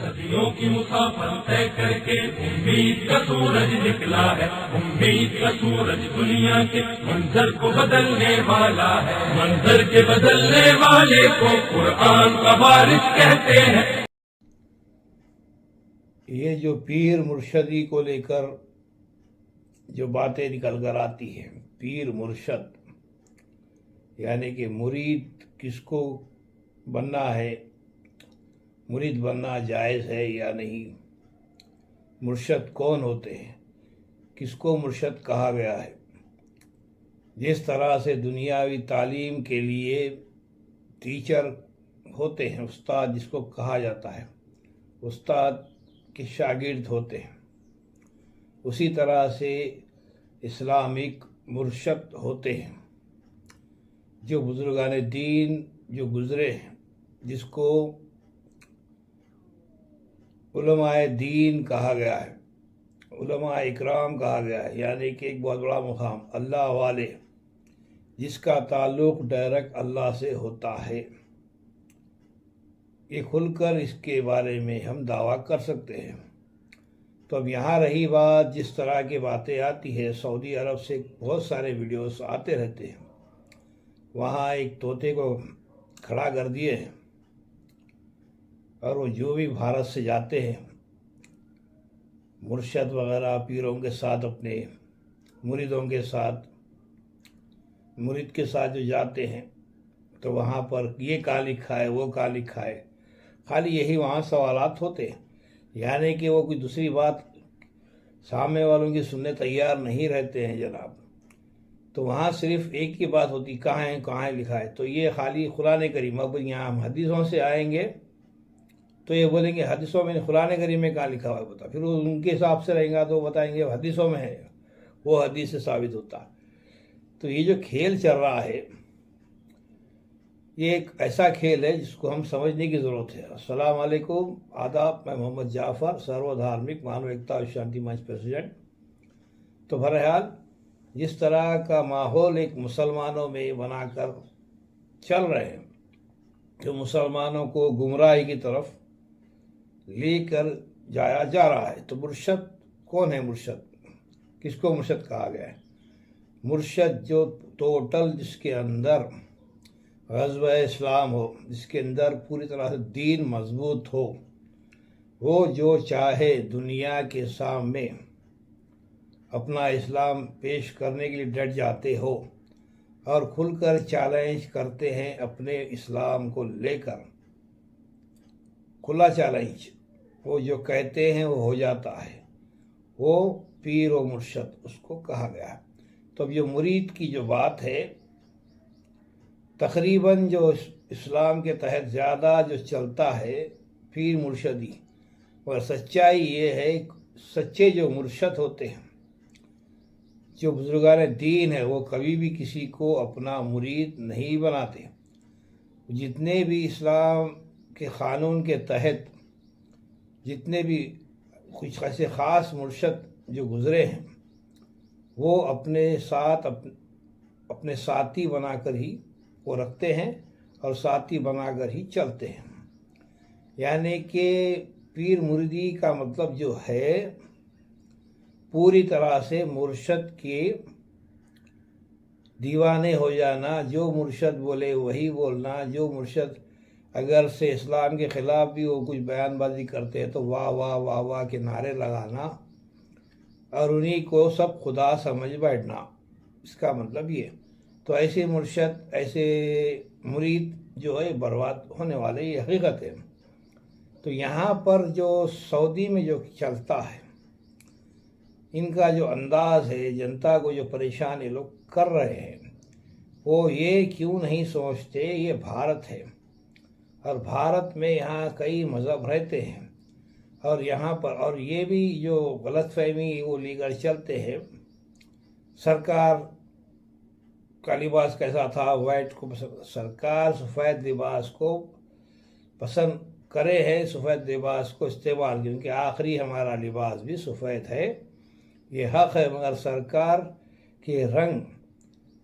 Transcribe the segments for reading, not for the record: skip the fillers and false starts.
सदियों की मुसाफर तय करके उम्मीद का सूरज निकला है। उम्मीद का सूरज दुनिया के मंजर को बदलने वाला है। मंजर के बदलने वाले को कुरान का वारिस कहते हैं। ये जो पीर मुर्शदी को लेकर जो बातें निकल कर आती हैं, पीर मुर्शद यानी कि मुरीद किसको बनना है, मुरीद बनना जायज़ है या नहीं, मुर्शद कौन होते हैं, किसको मुर्शद कहा गया है। जिस तरह से दुनियावी तालीम के लिए टीचर होते हैं, उस्ताद जिसको कहा जाता है, उस्ताद के शागिर्द होते हैं, उसी तरह से इस्लामिक मुर्शद होते हैं जो बुजुर्गान दीन जो गुज़रे हैं, जिसको उलमाए दीन कहा गया है, उलमाए इकराम कहा गया है, यानी कि एक बहुत बड़ा मुकाम, अल्लाह वाले, जिसका ताल्लुक़ डायरेक्ट अल्लाह से होता है। ये खुलकर इसके बारे में हम दावा कर सकते हैं। तो अब यहाँ रही बात, जिस तरह की बातें आती है, सऊदी अरब से बहुत सारे वीडियोस आते रहते हैं, वहाँ एक तोते को खड़ा कर दिए हैं और वो जो भी भारत से जाते हैं मुर्शद वगैरह पीरों के साथ, अपने मुरीदों के साथ, मुरीद के साथ जो जाते हैं, तो वहाँ पर ये का लिखा है, वो का लिखा है, खाली यही वहाँ सवालात होते हैं। यानी कि वो कोई दूसरी बात सामने वालों की सुनने तैयार नहीं रहते हैं जनाब। तो वहाँ सिर्फ एक ही बात होती, कहाँ है लिखा है। तो ये खाली कुरान करीम, अब यहाँ हम हदीसों से आएंगे तो ये बोलेंगे हदीसों में, कुरान करीम में कहाँ लिखा हुआ है बता। फिर वो उनके हिसाब से रहेगा तो बताएंगे हदीसों में है, वो हदीस से साबित होता। तो ये जो खेल चल रहा है, ये एक ऐसा खेल है जिसको हम समझने की ज़रूरत है। अस्सलाम वालेकुम, आदाब, मैं मोहम्मद जाफ़र, सर्वधार्मिक मानव एकता और शांति मंच प्रेसिडेंट। तो बहरहाल जिस तरह का माहौल एक मुसलमानों में बनाकर चल रहे हैं, जो मुसलमानों को गुमराही की तरफ लेकर जाया जा रहा है, तो मुर्शद कौन है? मुर्शद किसको मुर्शद कहा गया है? मुर्शद जो टोटल, जिसके अंदर ग़ज़वा इस्लाम हो, जिसके अंदर पूरी तरह से दीन मजबूत हो, वो जो चाहे दुनिया के सामने अपना इस्लाम पेश करने के लिए डट जाते हो और खुलकर चैलेंज करते हैं अपने इस्लाम को लेकर, खुला चैलेंज, वो जो कहते हैं वो हो जाता है, वो पीर व मुर्शद उसको कहा गया है। तो अब ये मुरीद की जो बात है, तकरीबन जो इस्लाम के तहत ज़्यादा जो चलता है पीर मुर्शदी, और सच्चाई ये है, सच्चे जो मुर्शद होते हैं, जो बुजुर्गान दीन है, वो कभी भी किसी को अपना मुरीद नहीं बनाते। जितने भी इस्लाम के क़ानून के तहत जितने भी कुछ ऐसे ख़ास मुर्शद जो गुज़रे हैं, वो अपने साथ अपने साथी बनाकर ही वो रखते हैं और साथी बनाकर ही चलते हैं। यानी कि पीर मुरीदी का मतलब जो है, पूरी तरह से मुर्शद के दीवाने हो जाना, जो मुर्शद बोले वही बोलना, जो मुर्शद अगर से इस्लाम के ख़िलाफ़ भी वो कुछ बयानबाजी करते हैं तो वाह वाह वाह वाह के नारे लगाना और उन्हीं को सब खुदा समझ बैठना, इसका मतलब ये। तो ऐसे मुर्शद, ऐसे मुरीद जो है बर्बाद होने वाले, ये हकीकत है। तो यहाँ पर जो सऊदी में जो चलता है, इनका जो अंदाज़ है, जनता को जो परेशान ये लोग कर रहे हैं, वो ये क्यों नहीं सोचते ये भारत है और भारत में यहाँ कई मज़हब रहते हैं, और यहाँ पर और ये भी जो गलतफहमी वो लेकर चलते हैं, सरकार का लिबास कैसा था, वाइट को सरकार सफ़ेद लिबास को पसंद करे है, सफ़ेद लिबास को इस्तेमाल, क्योंकि आखिरी हमारा लिबास भी सफ़ेद है, ये हक़ है। मगर सरकार के रंग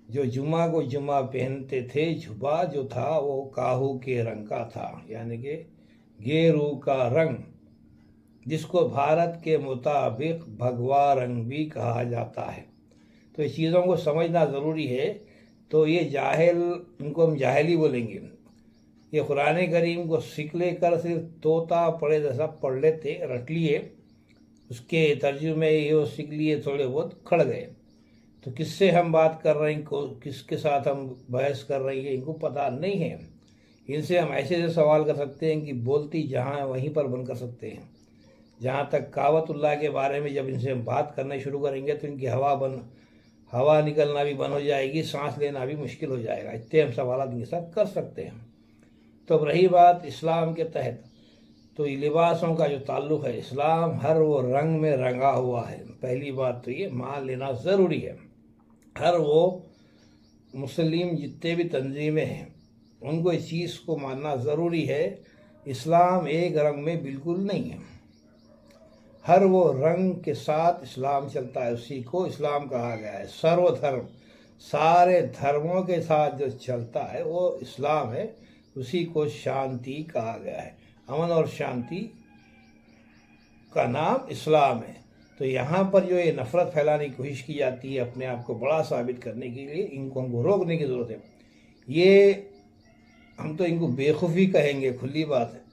जो जुमा को जुमा पहनते थे, जुबा जो था वो काहू के रंग का था, यानी कि गेरू का रंग, जिसको भारत के मुताबिक भगवा रंग भी कहा जाता है। तो इस चीज़ों को समझना ज़रूरी है। तो ये जाहिल, इनको हम जाहिल ही बोलेंगे। ये कुरान करीम को सीख लेकर सिर्फ तोता पढ़े जैसा पढ़ लेते, रट लिए, उसके तर्जुमे ये सीख लिए, थोड़े बहुत खड़ गए। तो किससे हम बात कर रहे हैं, किसके साथ हम बहस कर रहे हैं, इनको पता नहीं है। इनसे हम ऐसे ऐसे सवाल कर सकते हैं कि बोलती जहाँ है वहीं पर बंद कर सकते हैं। जहाँ तक कावतुल्लाह के बारे में जब इनसे हम बात करना शुरू करेंगे तो इनकी हवा निकलना भी बंद हो जाएगी, सांस लेना भी मुश्किल हो जाएगा। इतने हम सवाल इनके साथ कर सकते हैं। तो अब रही बात इस्लाम के तहत, तो लिबासों का जो ताल्लुक़ है, इस्लाम हर वो रंग में रंगा हुआ है। पहली बात तो ये मान लेना ज़रूरी है। हर वो मुस्लिम जितने भी तंजीमें हैं उनको इस चीज़ को मानना ज़रूरी है, इस्लाम एक रंग में बिल्कुल नहीं है। हर वो रंग के साथ इस्लाम चलता है, उसी को इस्लाम कहा गया है। सर्वधर्म, सारे धर्मों के साथ जो चलता है वो इस्लाम है, उसी को शांति कहा गया है। अमन और शांति का नाम इस्लाम है। तो यहाँ पर जो ये नफ़रत फैलाने की कोशिश की जाती है अपने आप को बड़ा साबित करने के लिए, इनको हमको रोकने की ज़रूरत है। ये हम तो इनको बेखुफी कहेंगे, खुली बात है।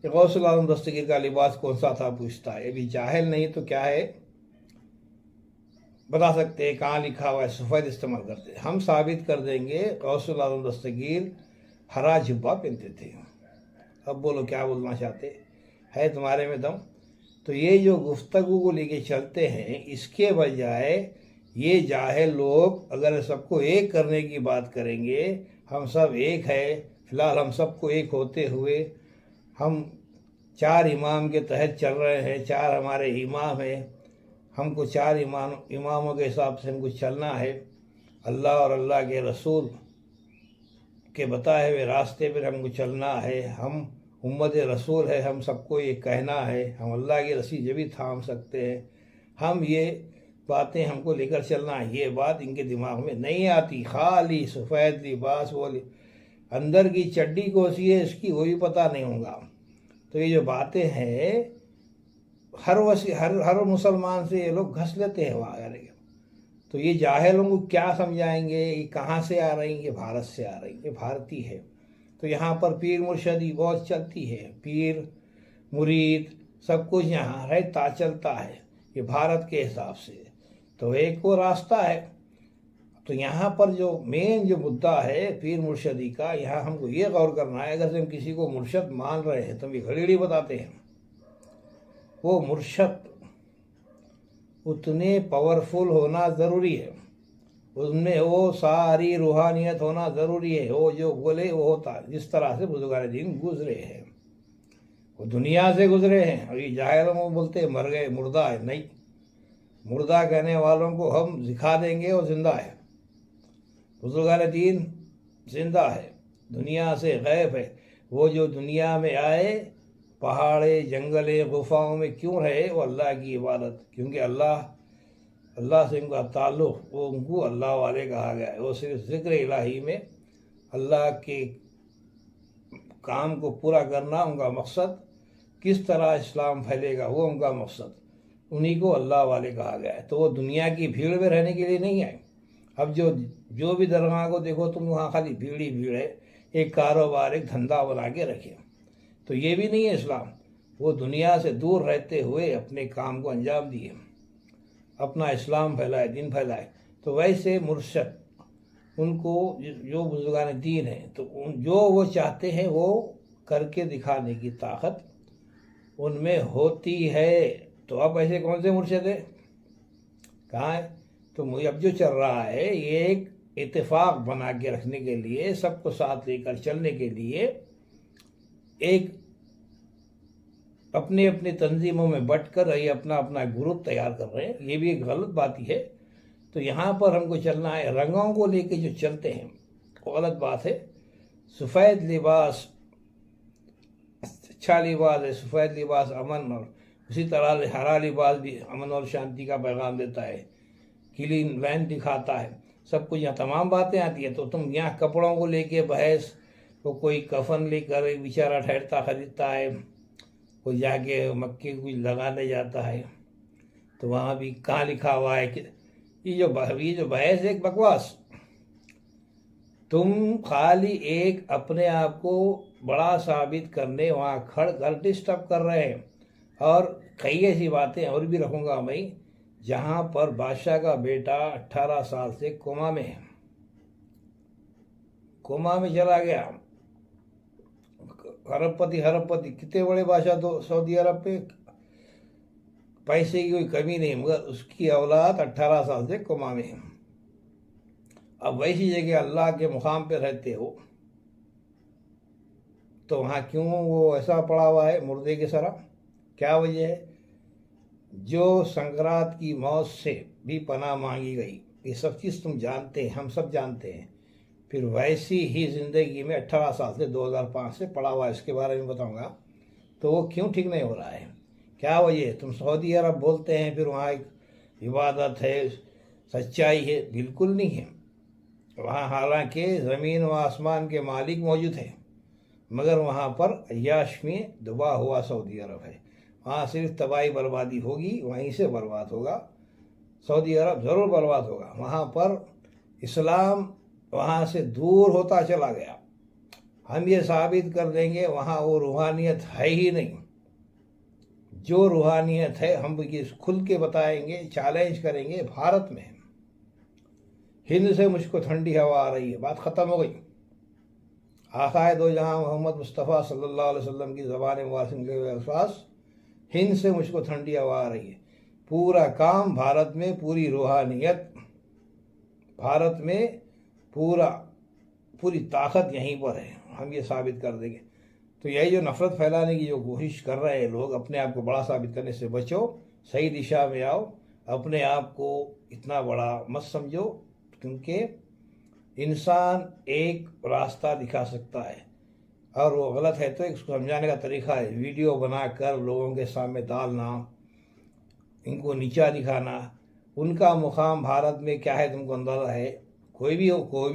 गौसुल आज़म दस्तगीर का लिबास कौन सा था पूछता है, अभी जाहिल नहीं तो क्या है बता सकते हैं, कहाँ लिखा हुआ है, सफ़ेद इस्तेमाल करते हैं। हम साबित कर देंगे गौसुल आज़म दस्तगीर हरा जुब्बा पहनते थे। अब बोलो क्या बोलना चाहते है, तुम्हारे में दम। तो ये जो गुफ्तगू को लेके चलते हैं, इसके बजाय ये जाहिल लोग अगर सबको एक करने की बात करेंगे, हम सब एक है, फिलहाल हम सबको एक होते हुए हम 4 इमाम के तहत चल रहे हैं, 4 हमारे इमाम हैं, हमको 4 इमामों के हिसाब से हमको चलना है। अल्लाह और अल्लाह के रसूल के बताए हुए रास्ते पर हमको चलना है। हम उम्मत रसूल है, हम सबको ये कहना है, हम अल्लाह की रस्सी जब भी थाम सकते हैं। हम ये बातें हमको लेकर चलना है। ये बात इनके दिमाग में नहीं आती। खाली सफ़ेद लिबास, वो अंदर की चड्डी कोसी है इसकी, वो भी पता नहीं होगा। तो ये जो बातें हैं हर मुसलमान से ये लोग घस लेते हैं वहाँ करके। तो ये जाहिलों को क्या समझाएंगे, ये कहाँ से आ रही हैं, ये भारत से आ रही हैं, ये भारतीय है। तो यहाँ पर पीर मुर्शदी बहुत चलती है, पीर मुरीद सब कुछ यहाँ रहता चलता है, ये भारत के हिसाब से। तो एक वो रास्ता है। तो यहाँ पर जो मेन जो मुद्दा है पीर मुर्शदी का, यहाँ हमको ये गौर करना है, अगर हम किसी को मुर्शद मान रहे हैं तो हम ये घड़ी बताते हैं, वो मुर्शद उतने पावरफुल होना ज़रूरी है, उसमें वो सारी रूहानियत होना ज़रूरी है। वो जो बोले वो होता है। जिस तरह से बुजुर्गान दीन गुजरे हैं, वो दुनिया से गुजरे हैं। और ये जाहिलों को बोलते मर गए, मुर्दा है। नहीं, मुर्दा कहने वालों को हम दिखा देंगे वो जिंदा है। बुजुर्गान दीन जिंदा है, दुनिया से गैब है। वो जो दुनिया में आए, पहाड़े जंगले गुफाओं में क्यों रहे, वो अल्लाह की इबादत, क्योंकि अल्लाह से उनका ताल्लुक़, वो उनको अल्लाह वाले कहा गया है। वो सिर्फ ज़िक्र इलाही में अल्लाह के काम को पूरा करना उनका मकसद, किस तरह इस्लाम फैलेगा वो उनका मकसद, उन्हीं को अल्लाह वाले कहा गया है। तो वो दुनिया की भीड़ में रहने के लिए नहीं आए। अब जो भी दरगाह को देखो तुम, वहाँ खाली भीड़ ही भीड़ है, एक कारोबार, एक धंधा बना के रखे। तो ये भी नहीं है इस्लाम। वो दुनिया से दूर रहते हुए अपने काम को अंजाम दिए, अपना इस्लाम फैलाए, दीन फैलाए। तो वैसे मुर्शद, उनको जो बुजुर्गान दीन है, तो जो वो चाहते हैं वो करके दिखाने की ताकत उनमें होती है। तो अब ऐसे कौन से मुर्शद है, कहाँ है? तो अब जो चल रहा है ये एक इत्तेफाक बना के रखने के लिए, सबको साथ लेकर चलने के लिए, एक अपने अपने तंजीमों में बंटकर ये अपना अपना ग्रुप तैयार कर रहे हैं। ये भी एक गलत बात ही है। तो यहाँ पर हमको चलना है, रंगों को लेके जो चलते हैं वो गलत बात है। सफ़ेद लिबास अच्छा लिबास है, सफ़ेद लिबास अमन, और उसी तरह हरा लिबास भी अमन और शांति का पैगाम देता है, क्लीन लाइन दिखाता है, सब कुछ। यहाँ तमाम बातें आती है। तो तुम यहाँ कपड़ों को लेके बहस, तो कोई कफन लेकर बेचारा ठहरता खरीदता है, कोई जाके मक्के को कुछ लगाने जाता है तो वहाँ भी कहाँ लिखा हुआ है कि ये जो बहस है एक बकवास। तुम खाली एक अपने आप को बड़ा साबित करने वहाँ खड़ कर डिस्टर्ब कर रहे हैं। और कई ऐसी बातें और भी रखूँगा मैं, जहाँ पर बादशाह का बेटा 18 साल से कोमा में है, कोमा में चला गया। हरबपति कितने बड़े बादशाह तो सऊदी अरब पे, पैसे की कोई कमी नहीं, मगर उसकी औलाद 18 साल से कोमा में है। अब वैसी जगह अल्लाह के मुकाम पे रहते हो तो वहाँ क्यों वो ऐसा पड़ा हुआ है मुर्दे की तरह? क्या वजह है? जो संक्रांत की मौत से भी पनाह मांगी गई, ये सब चीज़ तुम जानते हैं, हम सब जानते हैं। फिर वैसी ही ज़िंदगी में 18 साल से 2005 से पड़ा हुआ है, इसके बारे में बताऊंगा। तो वो क्यों ठीक नहीं हो रहा है, क्या वजह? तुम सऊदी अरब बोलते हैं, फिर वहाँ एक इबादत है, सच्चाई है, बिल्कुल नहीं है वहाँ। हालांकि ज़मीन व आसमान के मालिक मौजूद हैं, मगर वहाँ पर अय्याश में डूबा हुआ सऊदी अरब है। वहाँ सिर्फ तबाही बर्बादी होगी, वहीं से बर्बाद होगा। सऊदी अरब ज़रूर बर्बाद होगा। वहाँ पर इस्लाम वहाँ से दूर होता चला गया। हम ये साबित कर देंगे वहाँ वो रूहानियत है ही नहीं। जो रूहानियत है हम ये खुल के बताएंगे, चैलेंज करेंगे। भारत में हिंद से मुझको ठंडी हवा आ रही है, बात ख़त्म हो गई। आकाए दो जहाँ मोहम्मद मुस्तफ़ा सल्लल्लाहु अलैहि वसल्लम की ज़बान मुबारक के अल्फाज, हिंद से मुझको ठंडी हवा आ रही है। पूरा काम भारत में, पूरी रूहानियत भारत में, पूरी ताकत यहीं पर है। हम ये साबित कर देंगे। तो यही जो नफ़रत फैलाने की जो कोशिश कर रहे हैं लोग, अपने आप को बड़ा साबित करने से बचो, सही दिशा में आओ। अपने आप को इतना बड़ा मत समझो, क्योंकि इंसान एक रास्ता दिखा सकता है और वो गलत है तो इसको समझाने का तरीका है वीडियो बनाकर लोगों के सामने डालना, इनको नीचा दिखाना। उनका मुकाम भारत में क्या है तुमको अंदाज़ा है? कोई भी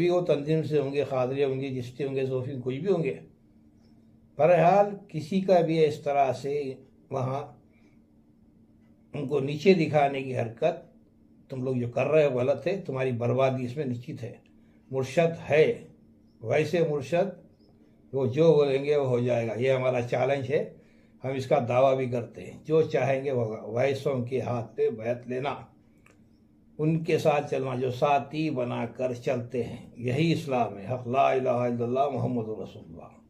हो, तंजीम से होंगे, खादरी होंगे, चिश्ती होंगे, सूफी, कुछ भी होंगे। बहरहाल किसी का भी इस तरह से वहाँ उनको नीचे दिखाने की हरकत तुम लोग जो कर रहे हो गलत है। तुम्हारी बर्बादी इसमें निश्चित है। मुर्शद है, वैसे मुर्शद वो जो बोलेंगे वो हो जाएगा। ये हमारा चैलेंज है, हम इसका दावा भी करते हैं। जो चाहेंगे वो होगा। वैसों के हाथ पे बैत लेना, उनके साथ चलना, जो साथी बनाकर चलते हैं, यही इस्लाम है। हक़ ला इलाहा इल्लल्लाह मुहम्मदुर रसूलुल्लाह।